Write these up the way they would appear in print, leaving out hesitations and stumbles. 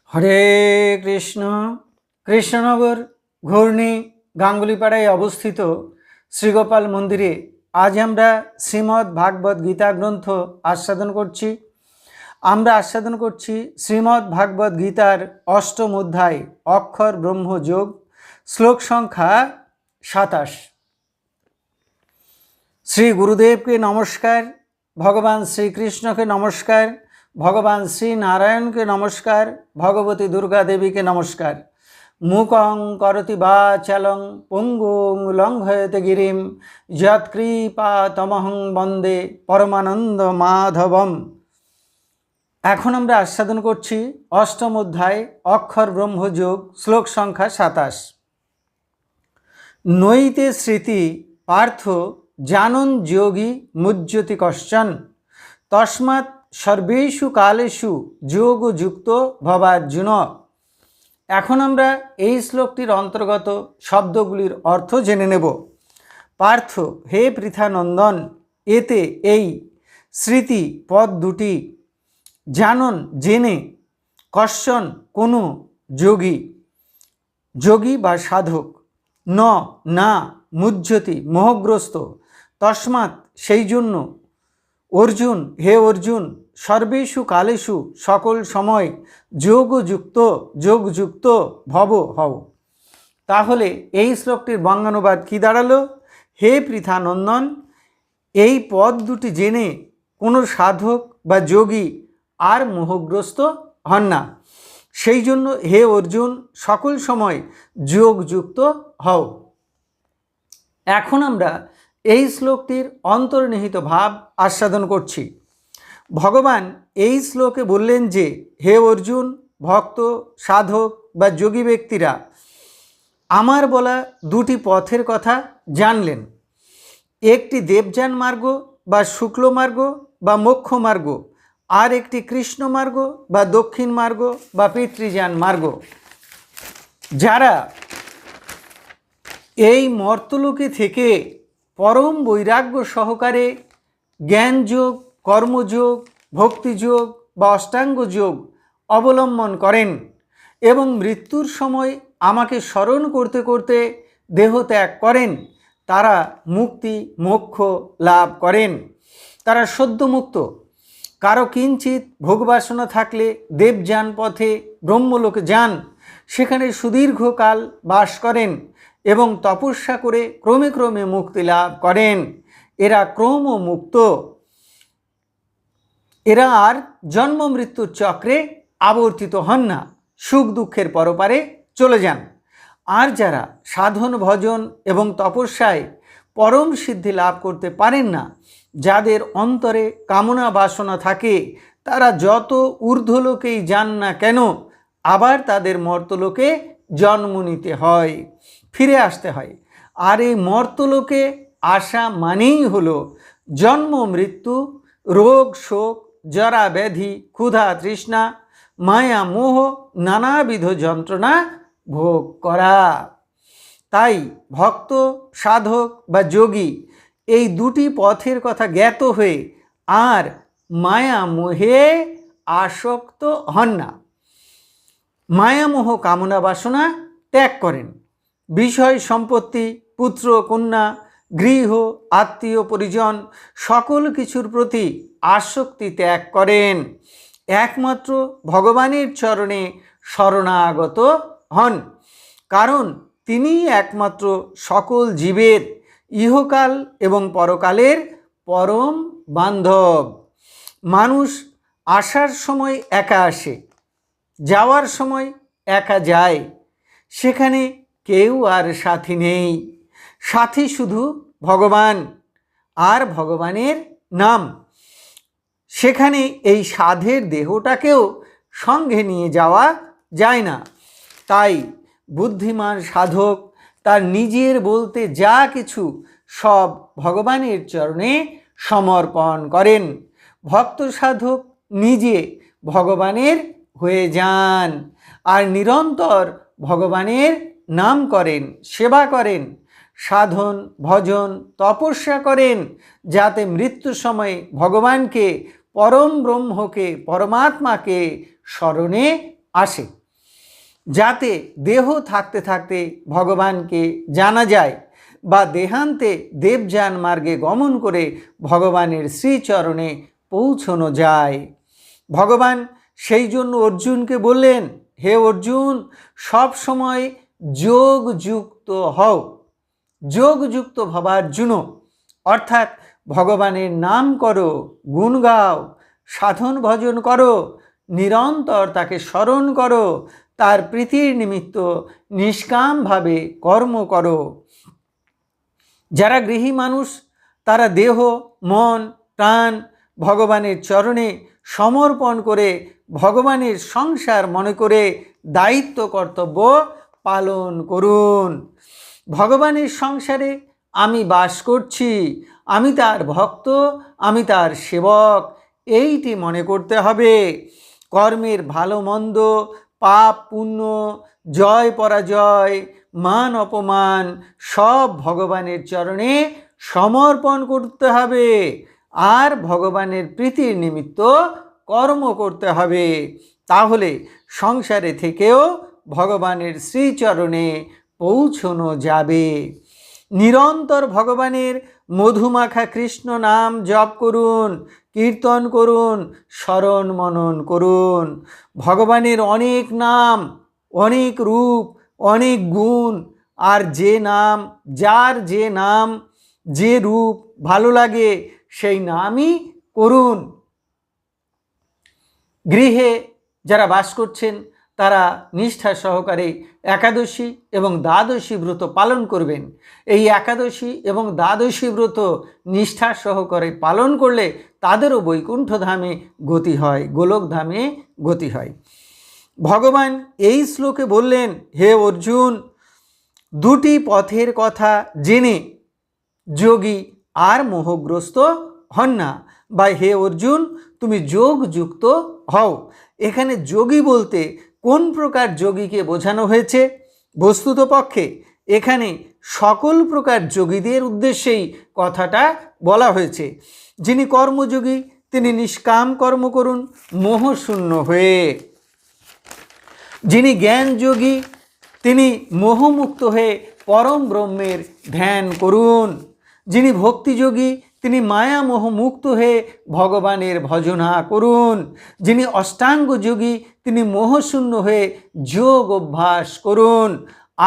হরে কৃষ্ণ। কৃষ্ণনগর ঘূর্ণি গাঙ্গুলিপাড়ায় অবস্থিত শ্রীগোপাল মন্দিরে আজ আমরা শ্রীমদ্ ভাগবত গীতা গ্রন্থ আস্বাদন করছি। শ্রীমদ্ ভাগবত গীতার অষ্টম অধ্যায় অক্ষর ব্রহ্মযোগ, শ্লোক সংখ্যা 27। শ্রী গুরুদেবকে নমস্কার, ভগবান শ্রীকৃষ্ণকে নমস্কার, ভগবান শ্রী নারায়ণকে নমস্কার, ভগবতী দুর্গা দেবীকে নমস্কার। মুকং করতি বাচালং পঙ্গুং লঙ্ঘয়তে গিরিম যৎকৃপাতমহং বন্দে পরমানন্দ মাধবম। এখন আমরা আস্বাদন করছি অষ্টম অধ্যায় অক্ষর ব্রহ্মযোগ, শ্লোক সংখ্যা 27। নৈতে স্মৃতি পার্থ জানন যোগী মুজ্জতি কশ্চন তস্মাৎ সর্বেষু কালেষু যোগযুক্ত ভবার্জুন। এখন আমরা এই শ্লোকটির অন্তর্গত শব্দগুলির অর্থ জেনে নেব। পার্থ, হে পৃথানন্দন, এতে এই স্মৃতি পদ দুটি, জানন জেনে, কশ্চন কোনো, যোগী বা সাধক, না মুজ্জতি মোহগ্রস্ত, তস্মাৎ সেই জন্য, অর্জুন হে অর্জুন, সর্বেষু কালেষু সকল সময়, যোগযুক্ত হও। তাহলে এই শ্লোকটির বঙ্গানুবাদ কি দাঁড়ালো? হে পৃথানন্দন, এই পদ দুটি জেনে কোনো সাধক বা যোগী আর মোহগ্রস্ত হন না। সেই জন্য হে অর্জুন, সকল সময় যোগযুক্ত হও। এখন আমরা এই শ্লোকটির অন্তর্নিহিত ভাব আস্বাদন করছি। ভগবান এই শ্লোকে বললেন যে, হে অর্জুন, ভক্ত, সাধক বা যোগী ব্যক্তিরা আমার বলা দুটি পথের কথা জানলেন। একটি দেবযান মার্গ বা শুক্ল মার্গ বা মোক্ষ মার্গ, আর একটি কৃষ্ণ মার্গ বা দক্ষিণ মার্গ বা পিতৃযান মার্গ। যারা এই মর্তলোকে থেকে পরম বৈরাগ্য সহকারে জ্ঞানযোগ, কর্মযোগ, ভক্তিযোগ বা অষ্টাঙ্গ যোগ অবলম্বন করেন এবং মৃত্যুর সময় আমাকে স্মরণ করতে করতে দেহ ত্যাগ করেন, তারা মুক্তি মোক্ষ লাভ করেন। তারা সদ্যমুক্ত। কারো কিঞ্চিত ভোগবাসনা থাকলে দেবযান পথে ব্রহ্মলোকে যান, সেখানে সুদীর্ঘকাল বাস করেন এবং তপস্যা করে ক্রমে ক্রমে মুক্তি লাভ করেন। এরা ক্রমমুক্ত। এরা আর জন্ম মৃত্যুর চক্রে আবর্তিত হন না, সুখ দুঃখের পরপারে চলে যান। আর যারা সাধন ভজন এবং তপস্যায় পরম সিদ্ধি লাভ করতে পারেন না, যাদের অন্তরে কামনা বাসনা থাকে, তারা যত ঊর্ধ্বলোকেই যান না কেন, আবার তাদের মর্তলোকে জন্ম নিতে হয়, ফিরে আসতে হয়। আর এই মর্তলোকে আসা মানেই হলো জন্ম মৃত্যু, রোগ শোক, জরা ব্যাধি, ক্ষুধা তৃষ্ণা, মায়া মোহ, নানাবিধ যন্ত্রণা ভোগ করা। তাই ভক্ত, সাধক বা যোগী এই দুটি পথের কথা জ্ঞাত হয়ে আর মায়া মোহে আসক্ত হন না, মায়ামোহ কামনা বাসনা ত্যাগ করেন। বিষয় সম্পত্তি, পুত্র কন্যা, গৃহ, আত্মীয় পরিজন সকল কিছুর প্রতি আসক্তি ত্যাগ করেন। একমাত্র ভগবানের চরণে শরণাগত হন, কারণ তিনিই একমাত্র সকল জীবের ইহকাল এবং পরকালের পরম বান্ধব। মানুষ আসার সময় একা আসে, যাওয়ার সময় একা যায়। সেখানে কেউ আর সাথী নেই, সাথী শুধু ভগবান আর ভগবানের নাম। সেখানে এই সাধের দেহটাকেও সঙ্গে নিয়ে যাওয়া যায় না। তাই বুদ্ধিমান সাধক তার নিজের বলতে যা কিছু সব ভগবানের চরণে সমর্পণ করেন। ভক্ত সাধক নিজে ভগবানের হয়ে যান আর নিরন্তর ভগবানের নাম করেন, সেবা করেন, সাধন ভজন তপস্যা করেন, যাতে মৃত্যুর সময় ভগবানকে, পরম ব্রহ্মকে, পরমাত্মাকে স্মরণে আসে। যাতে দেহ থাকতে থাকতে ভগবানকে জানা যায় বা দেহান্তে দেবযান মার্গে গমন করে ভগবানের শ্রীচরণে পৌঁছানো যায়। ভগবান সেই জন্য অর্জুনকে বললেন, হে অর্জুন, সব সময় যোগযুক্ত হও। যোগযুক্ত হবার জন্য অর্থাৎ ভগবানের নাম করো, গুণ গাও, সাধন ভজন করো, নিরন্তর তাকে স্মরণ করো, তার প্রীতির নিমিত্ত নিষ্কামভাবে কর্ম করো। যারা গৃহী মানুষ তারা দেহ, মন, প্রাণ ভগবানের চরণে সমর্পণ করে ভগবানের সংসার মনে করে দায়িত্ব কর্তব্য পালন করুন। ভগবানের সংসারে আমি বাস করছি, আমি তার ভক্ত, আমি তার সেবক, এইটি মনে করতে হবে। কর্মের ভালো মন্দ, পাপ পুণ্য, জয় পরাজয়, মান অপমান সব ভগবানের চরণে সমর্পণ করতে হবে আর ভগবানের প্রীতির নিমিত্ত কর্ম করতে হবে। তাহলে সংসারে থেকেও ভগবানের শ্রীচরণে পৌঁছানো যাবে। নিরন্তর ভগবানের মধুমাখা কৃষ্ণ নাম জপ করুন, কীর্তন করুন, স্মরণ মনন করুন। ভগবানের অনেক নাম, অনেক রূপ, অনেক গুণ, আর যে নাম, যার যে নাম, যে রূপ ভালো লাগে সেই নামই করুন। গৃহে যারা বাস করছেন তারা নিষ্ঠা সহকারে একাদশী এবং দ্বাদশী ব্রত পালন করবেন। এই একাদশী এবং দ্বাদশী ব্রত নিষ্ঠা সহকারে পালন করলে তাদেরও বৈকুণ্ঠ ধামে গতি হয়, গোলক ধামে গতি হয়। ভগবান এই শ্লোকে বললেন, হে অর্জুন, দুটি পথের কথা জেনে যোগী আর মোহগ্রস্ত হন না, বা হে অর্জুন তুমি যোগযুক্ত হও। এখানে যোগী বলতে কোন প্রকার যোগীকে বোঝানো হয়েছে? বস্তুত পক্ষে এখানে সকল প্রকার যোগীদের উদ্দেশ্যেই কথাটা বলা হয়েছে। যিনি কর্মযোগী তিনি নিষ্কাম কর্ম করুন মোহশূন্য হয়ে। যিনি জ্ঞানযোগী তিনি মোহমুক্ত হয়ে পরম ব্রহ্মের ধ্যান করুন। যিনি ভক্তিযোগী তিনি মায়া মোহ মুক্ত হয়ে ভগবানের ভজনা করুন। যিনি অষ্টাঙ্গ যোগী তিনি মোহশূন্য হয়ে যোগ অভ্যাস করুন।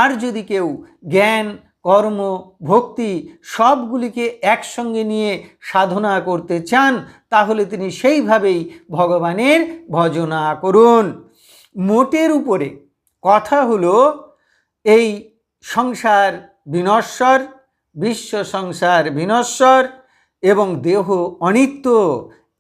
আর যদি কেউ জ্ঞান, কর্ম, ভক্তি সবগুলিকে একসঙ্গে নিয়ে সাধনা করতে চান তাহলে তিনি সেইভাবেই ভগবানের ভজনা করুন। মোটের উপরে কথা হলো এই সংসার বিনশ্বর, বিশ্ব সংসার বিনশ্বর এবং দেহ অনিত্য,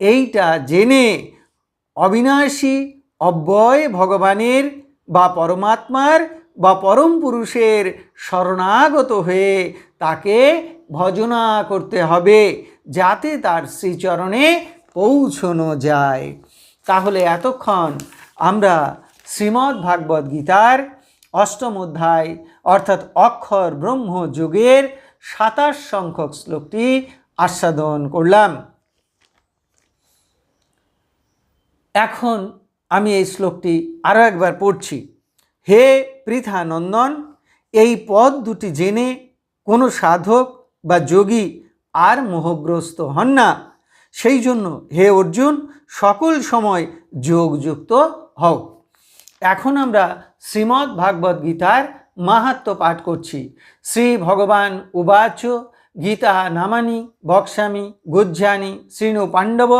এইটা জেনে অবিনাশী অব্যয় ভগবানের বা পরমাত্মার বা পরম পুরুষের শরণাগত হয়ে তাকে ভজনা করতে হবে যাতে তার শ্রীচরণে পৌঁছানো যায়। তাহলে এতক্ষণ আমরা শ্রীমদ্ ভাগবত গীতার অষ্টম অধ্যায় অর্থাৎ অক্ষর ব্রহ্ম যোগের 27 সংখ্যক শ্লোকটি আস্বাদন করলাম। এখন আমি এই শ্লোকটি আরও একবার পড়ছি। হে পৃথা নন্দন, এই পদ দুটি জেনে কোনো সাধক বা যোগী আর মোহগ্রস্ত হন না। সেই জন্য হে অর্জুন সকল সময় যোগযুক্ত হও। এখন আমরা শ্রীমদ্ ভাগবত গীতার মাহাত্ম্য পাঠ করছি। শ্রী ভগবান উবাচ গীতা নামানি বক্ষ্যামি গুহ্যানি শৃণু পাণ্ডব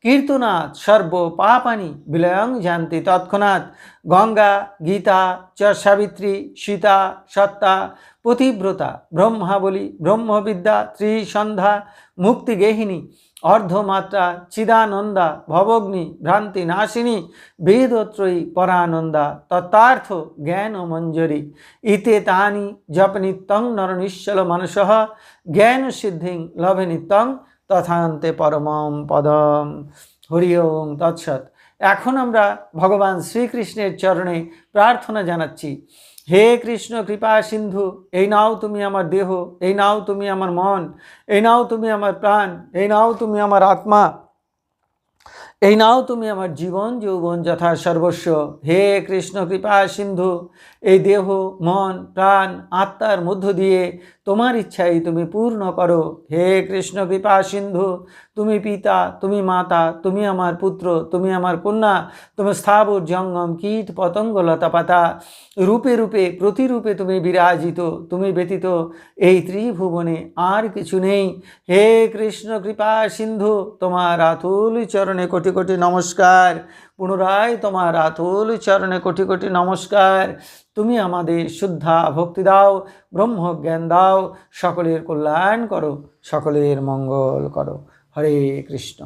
কীর্তনাৎ সর্ব পাপানি বিলয়ং যান্তি তৎক্ষণাৎ। গঙ্গা গীতা চ সাবিত্রী সীতা সত্তা পতিব্রতা ব্রহ্মাবলী ব্রহ্মবিদ্যা ত্রিসন্ধ্যা মুক্তিগেহিনী অর্ধমাত্রা চিদানন্দা ভবগ্নি ভ্রান্তি নাশিনী বেদত্রয়ী পরানন্দা তত্ত্বার্থ জ্ঞান মঞ্জরি ইতে তানি জপ নিত্যং নর নিশ্চল মানসঃ জ্ঞান সিদ্ধিং লভে নিত্যং তথান্তে পরমম পদম। হরি ওম তৎসৎ। এখন আমরা ভগবান শ্রীকৃষ্ণের চরণে প্রার্থনা জানাচ্ছি। হে কৃষ্ণ কৃপা সিন্ধু, এই নাও তুমি আমার দেহ, এই নাও তুমি আমার মন, এই নাও তুমি আমার প্রাণ, এই নাও তুমি আমার আত্মা। এই নাও তুমি আমার জীবন যৌবন যথা সর্বস্ব। হে কৃষ্ণ কৃপা সিন্ধু, এই দেহ মন প্রাণ আত্মার মধ্য দিয়ে তোমার ইচ্ছাই তুমি পূর্ণ করো। হে কৃষ্ণ কৃপা সিন্ধু, তুমি পিতা, তুমি মাতা, তুমি আমার পুত্র, তুমি আমার কন্যা, তুমি স্থাবর জঙ্গম কীট পতঙ্গ লতা পাতা রূপে রূপে প্রতিরূপে তুমি বিরাজিত। তুমি ব্যতীত এই ত্রিভুবনে আর কিছু নেই। হে কৃষ্ণ কৃপা সিন্ধু, তোমার আতুল চরণে কোটি কোটি নমস্কার। পুনরায় তোমার আতুল চরণে কোটি কোটি নমস্কার। তুমি আমাদের শুদ্ধা ভক্তি দাও, ব্রহ্মজ্ঞান দাও, সকলের কল্যাণ করো, সকলের মঙ্গল করো। হরে কৃষ্ণ।